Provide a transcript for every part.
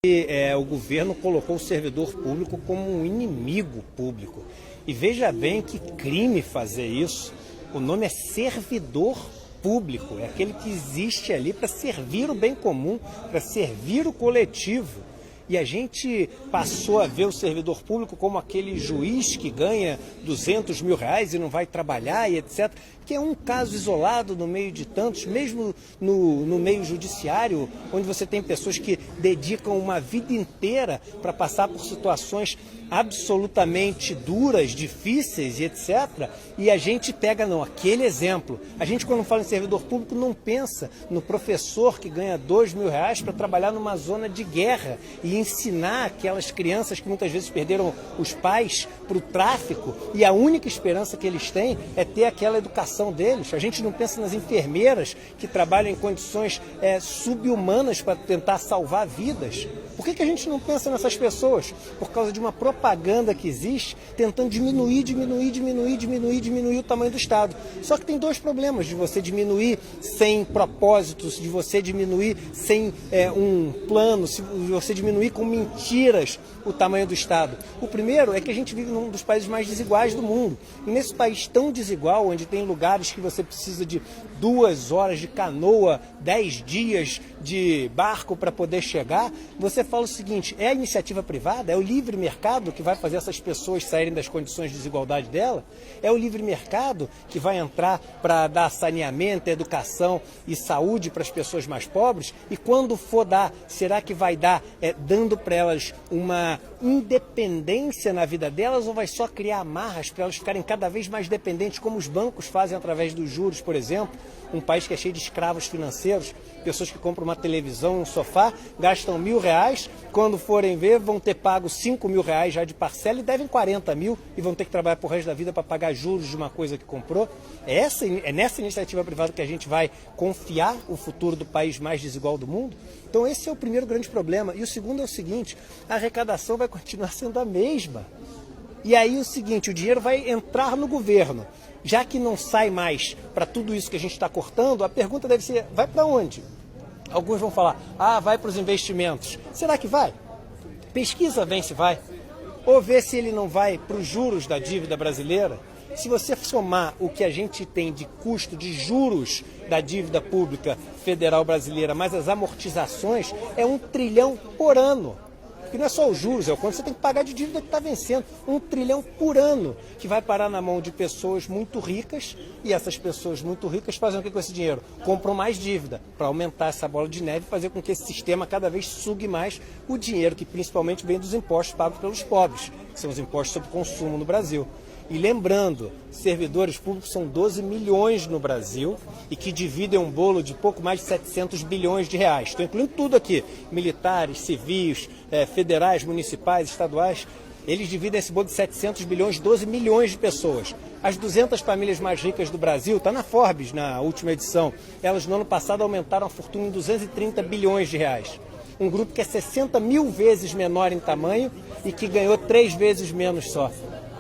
O governo colocou o servidor público como um inimigo público. E veja bem que crime fazer isso. O nome é servidor público, é aquele que existe ali para servir o bem comum, para servir o coletivo. E a gente passou a ver o servidor público como aquele juiz que ganha R$200 mil e não vai trabalhar e etc., que é um caso isolado no meio de tantos, mesmo no meio judiciário, onde você tem pessoas que dedicam uma vida inteira para passar por situações absolutamente duras, difíceis e etc. E a gente pega, não, aquele exemplo. A gente, quando fala em servidor público, não pensa no professor que ganha R$2 mil para trabalhar numa zona de guerra e ensinar aquelas crianças que muitas vezes perderam os pais para o tráfico e a única esperança que eles têm é ter aquela educação deles. A gente não pensa nas enfermeiras que trabalham em condições subhumanas para tentar salvar vidas. Por que a gente não pensa nessas pessoas? Por causa de uma propaganda que existe, tentando diminuir o tamanho do Estado. Só que tem dois problemas, de você diminuir sem propósitos, de você diminuir sem um plano, de você diminuir com mentiras o tamanho do Estado. O primeiro é que a gente vive num dos países mais desiguais do mundo. E nesse país tão desigual, onde tem lugares que você precisa de 2 horas de canoa, 10 dias de barco para poder chegar, você fala o seguinte: é a iniciativa privada, é o livre mercado que vai fazer essas pessoas saírem das condições de desigualdade dela? É o livre mercado que vai entrar para dar saneamento, educação e saúde para as pessoas mais pobres? E quando for dar, será que vai dar dando para elas uma independência na vida delas, ou vai só criar amarras para elas ficarem cada vez mais dependentes, como os bancos fazem através dos juros, por exemplo? Um país que é cheio de escravos financeiros, pessoas que compram uma televisão, um sofá, gastam R$1.000, quando forem ver vão ter pago R$5.000 já de parcela e devem 40 mil e vão ter que trabalhar pro resto da vida para pagar juros de uma coisa que comprou. É nessa iniciativa privada que a gente vai confiar o futuro do país mais desigual do mundo? Então esse é o primeiro grande problema. E o segundo é o seguinte: a arrecadação vai continuar sendo a mesma. E aí o seguinte, o dinheiro vai entrar no governo. Já que não sai mais para tudo isso que a gente está cortando, a pergunta deve ser: vai para onde? Alguns vão falar: vai para os investimentos. Será que vai? Pesquisa bem se vai. Ou vê se ele não vai para os juros da dívida brasileira. Se você somar o que a gente tem de custo de juros da dívida pública federal brasileira, mais as amortizações, é R$1 trilhão por ano. Porque não é só os juros, é o quanto você tem que pagar de dívida que está vencendo. R$1 trilhão por ano, que vai parar na mão de pessoas muito ricas, e essas pessoas muito ricas fazem o que com esse dinheiro? Compram mais dívida, para aumentar essa bola de neve e fazer com que esse sistema cada vez sugue mais o dinheiro, que principalmente vem dos impostos pagos pelos pobres, que são os impostos sobre consumo no Brasil. E lembrando, servidores públicos são 12 milhões no Brasil e que dividem um bolo de pouco mais de 700 bilhões de reais. Estou incluindo tudo aqui: militares, civis, federais, municipais, estaduais. Eles dividem esse bolo de 700 bilhões, 12 milhões de pessoas. As 200 famílias mais ricas do Brasil, está na Forbes na última edição, elas no ano passado aumentaram a fortuna em 230 bilhões de reais. Um grupo que é 60 mil vezes menor em tamanho e que ganhou 3 vezes menos só.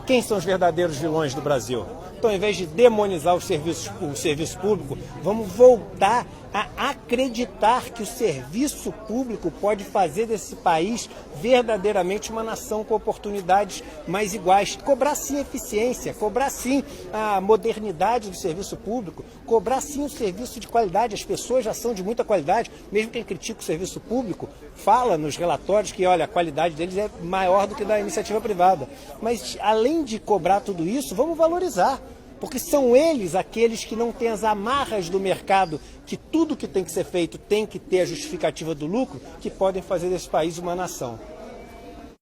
Quem são os verdadeiros vilões do Brasil? Então, ao invés de demonizar o serviço público, vamos voltar a acreditar que o serviço público pode fazer desse país verdadeiramente uma nação com oportunidades mais iguais. Cobrar sim eficiência, cobrar sim a modernidade do serviço público, cobrar sim o serviço de qualidade. As pessoas já são de muita qualidade, mesmo quem critica o serviço público fala nos relatórios que, olha, a qualidade deles é maior do que da iniciativa privada. Mas, além de cobrar tudo isso, vamos valorizar. Porque são eles aqueles que não têm as amarras do mercado, que tudo que tem que ser feito tem que ter a justificativa do lucro, que podem fazer desse país uma nação.